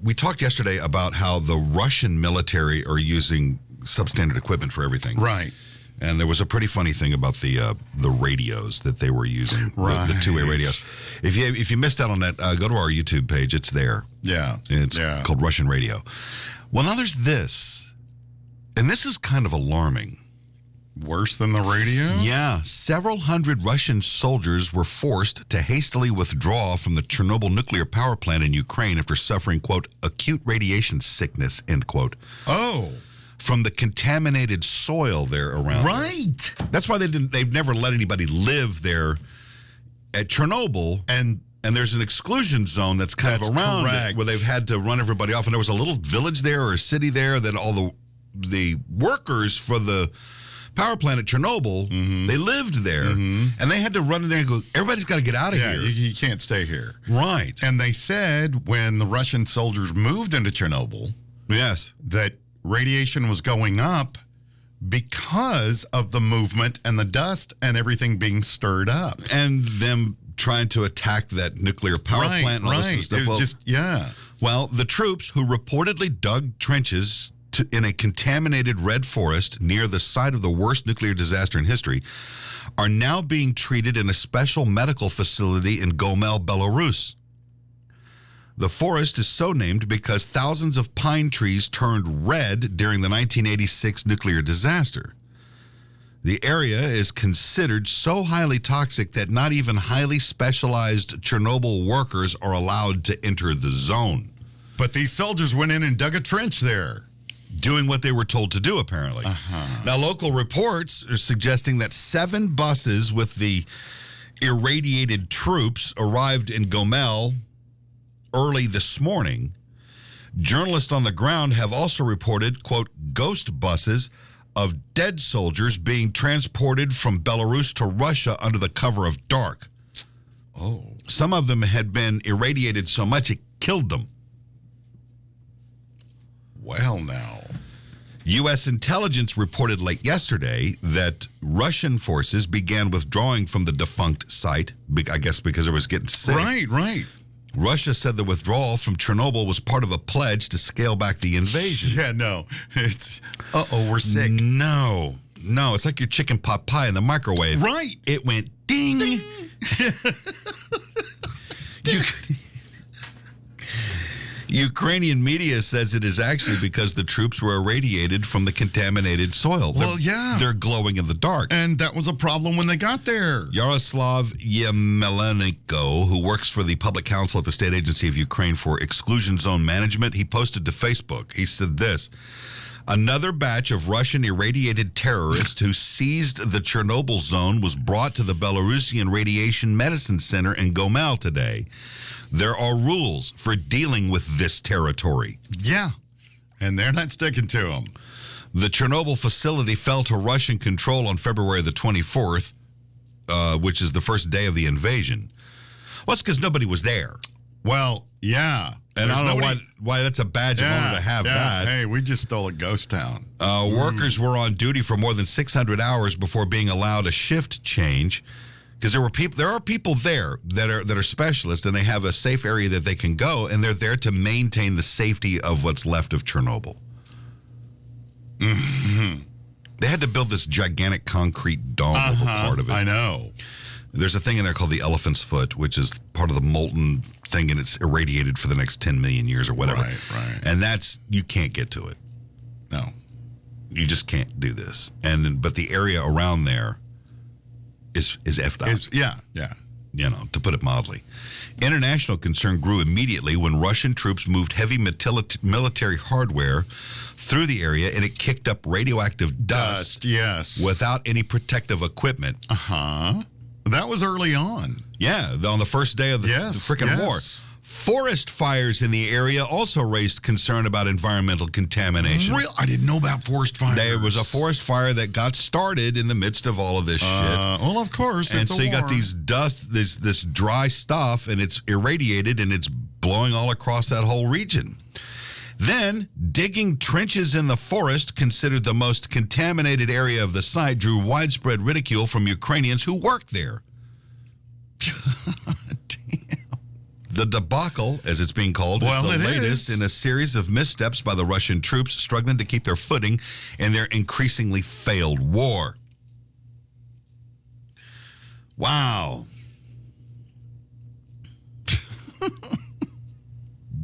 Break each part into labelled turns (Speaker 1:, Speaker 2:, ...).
Speaker 1: we talked yesterday about how the Russian military are using substandard equipment for everything.
Speaker 2: Right.
Speaker 1: And there was a pretty funny thing about the radios that they were using,
Speaker 2: right.
Speaker 1: the two-way radios. If you missed out on that, go to our YouTube page. It's there.
Speaker 2: Yeah.
Speaker 1: It's called Russian Radio. Well, now there's this, and this is kind of alarming.
Speaker 2: Worse than the radio?
Speaker 1: Yeah. Several hundred Russian soldiers were forced to hastily withdraw from the Chernobyl nuclear power plant in Ukraine after suffering, quote, acute radiation sickness, end quote.
Speaker 2: Oh.
Speaker 1: From the contaminated soil there around.
Speaker 2: Right.
Speaker 1: There. That's why they've never let anybody live there at Chernobyl. And there's an exclusion zone that's kind of around it where they've had to run everybody off. And there was a little village there or a city there that all the workers for the power plant at Chernobyl, they lived there, and they had to run in there and go, everybody's got to get out of here.
Speaker 2: You can't stay here.
Speaker 1: Right.
Speaker 2: And they said when the Russian soldiers moved into Chernobyl,
Speaker 1: yes,
Speaker 2: that radiation was going up because of the movement and the dust and everything being stirred up.
Speaker 1: And them trying to attack that nuclear power plant and all this stuff. Well, the troops who reportedly dug trenches in a contaminated red forest near the site of the worst nuclear disaster in history are now being treated in a special medical facility in Gomel, Belarus. The forest is so named because thousands of pine trees turned red during the 1986 nuclear disaster. The area is considered so highly toxic that not even highly specialized Chernobyl workers are allowed to enter the zone.
Speaker 2: But these soldiers went in and dug a trench there.
Speaker 1: Doing what they were told to do, apparently. Now, local reports are suggesting that 7 buses with the irradiated troops arrived in Gomel early this morning. Journalists on the ground have also reported, quote, ghost buses of dead soldiers being transported from Belarus to Russia under the cover of dark.
Speaker 2: Oh.
Speaker 1: Some of them had been irradiated so much it killed them.
Speaker 2: Well, now.
Speaker 1: U.S. intelligence reported late yesterday that Russian forces began withdrawing from the defunct site, I guess because it was getting sick.
Speaker 2: Right.
Speaker 1: Russia said the withdrawal from Chernobyl was part of a pledge to scale back the invasion.
Speaker 2: Yeah, no. It's, we're sick.
Speaker 1: No, it's like your chicken pot pie in the microwave.
Speaker 2: Right.
Speaker 1: It went ding. Ding. Ukrainian media says it is actually because the troops were irradiated from the contaminated soil.
Speaker 2: Well,
Speaker 1: They're glowing in the dark.
Speaker 2: And that was a problem when they got there.
Speaker 1: Yaroslav Yemelenko, who works for the Public Council at the State Agency of Ukraine for Exclusion Zone Management, he posted to Facebook. He said this: another batch of Russian irradiated terrorists who seized the Chernobyl zone was brought to the Belarusian Radiation Medicine Center in Gomel today. There are rules for dealing with this territory.
Speaker 2: Yeah, and they're not sticking to them.
Speaker 1: The Chernobyl facility fell to Russian control on February the 24th, which is the first day of the invasion. Well, it's because nobody was there.
Speaker 2: Well, yeah.
Speaker 1: And I don't know why that's a badge of honor to have that.
Speaker 2: Hey, we just stole a ghost town.
Speaker 1: Workers were on duty for more than 600 hours before being allowed a shift change. Because there are people there that are specialists, and they have a safe area that they can go, and they're there to maintain the safety of what's left of Chernobyl. Mm-hmm. They had to build this gigantic concrete dome over part of it.
Speaker 2: I know.
Speaker 1: There's a thing in there called the elephant's foot, which is part of the molten thing, and it's irradiated for the next 10 million years or whatever.
Speaker 2: Right.
Speaker 1: And you can't get to it.
Speaker 2: No.
Speaker 1: You just can't do this. But the area around there is effed up.
Speaker 2: Yeah.
Speaker 1: You know, to put it mildly. International concern grew immediately when Russian troops moved heavy military hardware through the area, and it kicked up radioactive dust
Speaker 2: yes.
Speaker 1: without any protective equipment.
Speaker 2: That was early on.
Speaker 1: Yeah, on the first day of the freaking war. Forest fires in the area also raised concern about environmental contamination.
Speaker 2: Real? I didn't know about forest fires.
Speaker 1: There was a forest fire that got started in the midst of all of this shit.
Speaker 2: Well, of course,
Speaker 1: and so you got these dust, this dry stuff, and it's irradiated, and it's blowing all across that whole region. Then, digging trenches in the forest, considered the most contaminated area of the site, drew widespread ridicule from Ukrainians who work there. The debacle, as it's being called, is the latest in a series of missteps by the Russian troops struggling to keep their footing in their increasingly failed war. Wow.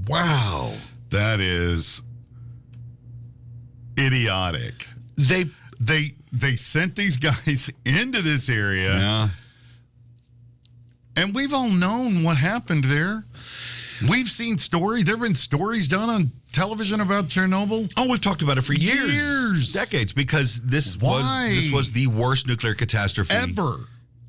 Speaker 1: Wow.
Speaker 2: That is idiotic. They sent these guys into this area.
Speaker 1: Yeah.
Speaker 2: And we've all known what happened there. We've seen stories. There have been stories done on television about Chernobyl.
Speaker 1: Oh, we've talked about it for years. Decades, because this was the worst nuclear catastrophe
Speaker 2: ever.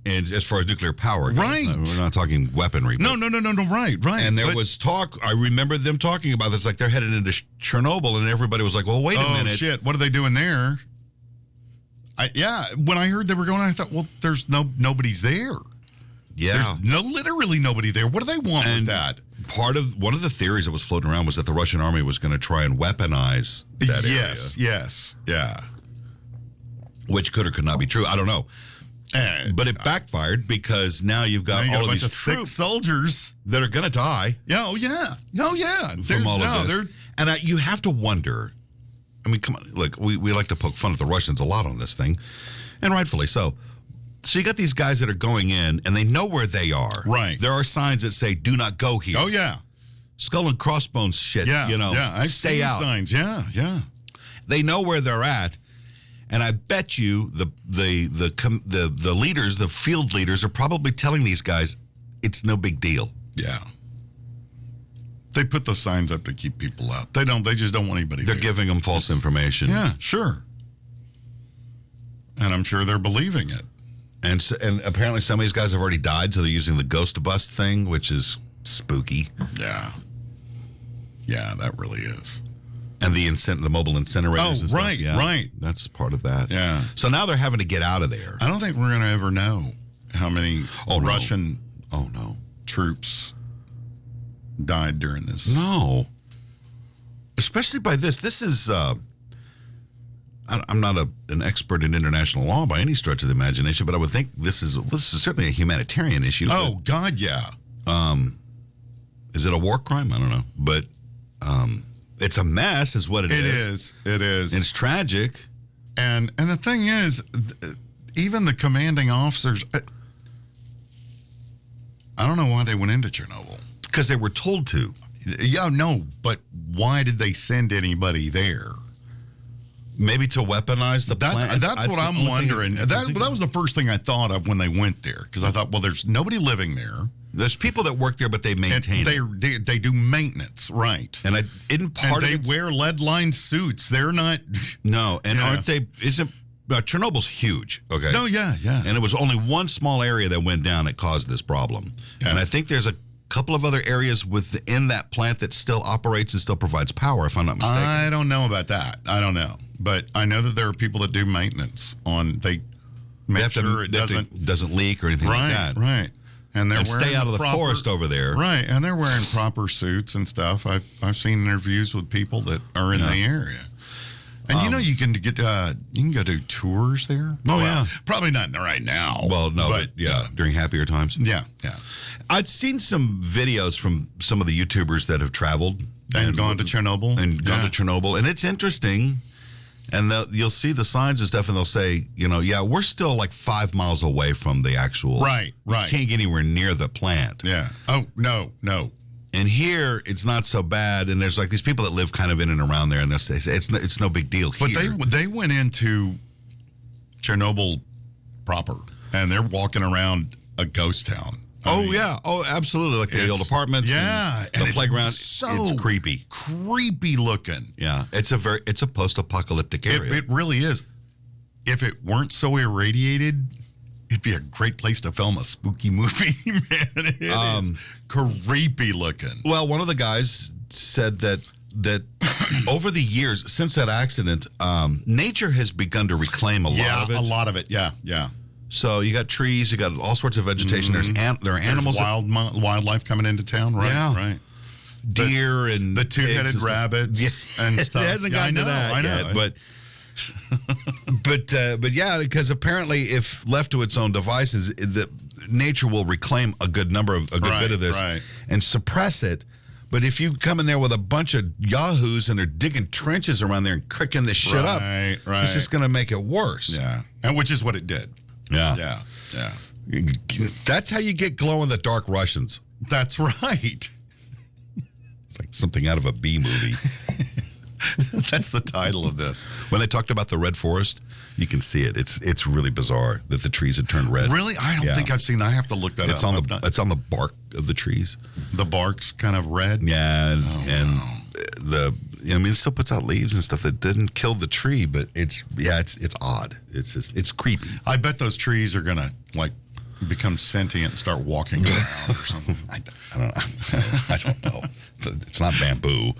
Speaker 1: And as far as nuclear power goes.
Speaker 2: Right.
Speaker 1: We're not talking weaponry.
Speaker 2: No, right.
Speaker 1: And there was talk, I remember them talking about this, like they're headed into Chernobyl, and everybody was like, well, wait a minute.
Speaker 2: Oh, shit, what are they doing there? When I heard they were going, I thought, well, there's nobody's there.
Speaker 1: Yeah.
Speaker 2: There's literally nobody there. What do they want with that?
Speaker 1: One of the theories that was floating around was that the Russian army was going to try and weaponize that area.
Speaker 2: Yes, yeah.
Speaker 1: Which could or could not be true. I don't know. But it backfired because now you've got all of these
Speaker 2: sick soldiers
Speaker 1: that are going to die.
Speaker 2: Yeah, oh yeah.
Speaker 1: From all of this. And you have to wonder. I mean, come on. Look, we like to poke fun at the Russians a lot on this thing, and rightfully so. So you got these guys that are going in, and they know where they are.
Speaker 2: Right.
Speaker 1: There are signs that say, do not go here.
Speaker 2: Oh, yeah.
Speaker 1: Skull and crossbones shit,
Speaker 2: I've
Speaker 1: stay
Speaker 2: seen
Speaker 1: out.
Speaker 2: Signs, yeah.
Speaker 1: They know where they're at, and I bet you the leaders, the field leaders, are probably telling these guys, it's no big deal.
Speaker 2: Yeah. They put the signs up to keep people out. They just don't want anybody
Speaker 1: They're giving them false information.
Speaker 2: Yeah, sure. And I'm sure they're believing it.
Speaker 1: And apparently some of these guys have already died, so they're using the ghost bus thing, which is spooky.
Speaker 2: Yeah. Yeah, that really is.
Speaker 1: And the mobile incinerators and stuff.
Speaker 2: Right, right.
Speaker 1: That's part of that.
Speaker 2: Yeah.
Speaker 1: So now they're having to get out of there.
Speaker 2: I don't think we're going to ever know how many Russian troops died during this.
Speaker 1: No. Especially by this. This is... I'm not an expert in international law by any stretch of the imagination, but I would think this is certainly a humanitarian issue.
Speaker 2: Oh, God, yeah.
Speaker 1: Is it a war crime? I don't know. But it's a mess is what it is.
Speaker 2: It is.
Speaker 1: And it's tragic.
Speaker 2: And the thing is, even the commanding officers, I don't know why they went into Chernobyl.
Speaker 1: Because they were told to.
Speaker 2: Yeah, no, but why did they send anybody there?
Speaker 1: Maybe to weaponize the plant.
Speaker 2: That's what I'm wondering. That was the first thing I thought of when they went there, because I thought, well, there's nobody living there.
Speaker 1: There's people that work there, but they maintain
Speaker 2: it. They do maintenance, right?
Speaker 1: And they
Speaker 2: wear lead-lined suits. They're not.
Speaker 1: No, and aren't they? Chernobyl's huge. Okay.
Speaker 2: No, yeah.
Speaker 1: And it was only one small area that went down that caused this problem. Yeah. And I think there's a couple of other areas within that plant that still operates and still provides power, if I'm not mistaken.
Speaker 2: I don't know about that. I don't know. But I know that there are people that do maintenance they make sure it
Speaker 1: doesn't leak or anything like that.
Speaker 2: Right. And they're
Speaker 1: stay out of the forest over there.
Speaker 2: Right. And they're wearing proper suits and stuff. I've seen interviews with people that are in the area. And you can go do tours there.
Speaker 1: Oh, yeah.
Speaker 2: Probably not right now.
Speaker 1: Well, no, but during happier times.
Speaker 2: Yeah.
Speaker 1: I'd seen some videos from some of the YouTubers that have traveled.
Speaker 2: And gone to Chernobyl.
Speaker 1: And it's interesting. And you'll see the signs and stuff, and they'll say, we're still like 5 miles away from the actual.
Speaker 2: Right.
Speaker 1: You can't get anywhere near the plant.
Speaker 2: Yeah. Oh, no.
Speaker 1: And here, it's not so bad. And there's like these people that live kind of in and around there, and they'll say it's no big deal here.
Speaker 2: But they went into Chernobyl proper, and they're walking around a ghost town.
Speaker 1: Oh, absolutely. Like the old apartments.
Speaker 2: Yeah.
Speaker 1: And the playground. It's creepy.
Speaker 2: Creepy looking.
Speaker 1: Yeah. It's a post-apocalyptic area.
Speaker 2: It really is. If it weren't so irradiated, it'd be a great place to film a spooky movie, man. It is creepy looking.
Speaker 1: Well, one of the guys said that over the years, since that accident, nature has begun to reclaim a lot of it.
Speaker 2: Yeah, a lot of it. Yeah.
Speaker 1: So you got trees, you got all sorts of vegetation.
Speaker 2: Mm-hmm.
Speaker 1: There are animals.
Speaker 2: There's wildlife coming into town, right?
Speaker 1: Yeah.
Speaker 2: Right.
Speaker 1: Deer and
Speaker 2: the two-headed rabbits and stuff.
Speaker 1: It hasn't gotten to that yet, but yeah, because apparently if left to its own devices, nature will reclaim a good bit of this and suppress it. But if you come in there with a bunch of yahoos and they're digging trenches around there and cooking this shit up, it's just going to make it worse.
Speaker 2: Yeah, and which is what it did.
Speaker 1: Yeah. That's how you get glow-in-the-dark Russians.
Speaker 2: That's right.
Speaker 1: It's like something out of a B movie.
Speaker 2: That's the title of this.
Speaker 1: When they talked about the red forest, you can see it. It's really bizarre that the trees had turned red.
Speaker 2: Really? I don't think I've seen that. I have to look that up.
Speaker 1: It's on the bark of the trees.
Speaker 2: The bark's kind of red?
Speaker 1: Yeah, it still puts out leaves and stuff that didn't kill the tree, but it's odd. It's creepy.
Speaker 2: I bet those trees are going to, like, become sentient and start walking around or something.
Speaker 1: I don't know. It's not bamboo.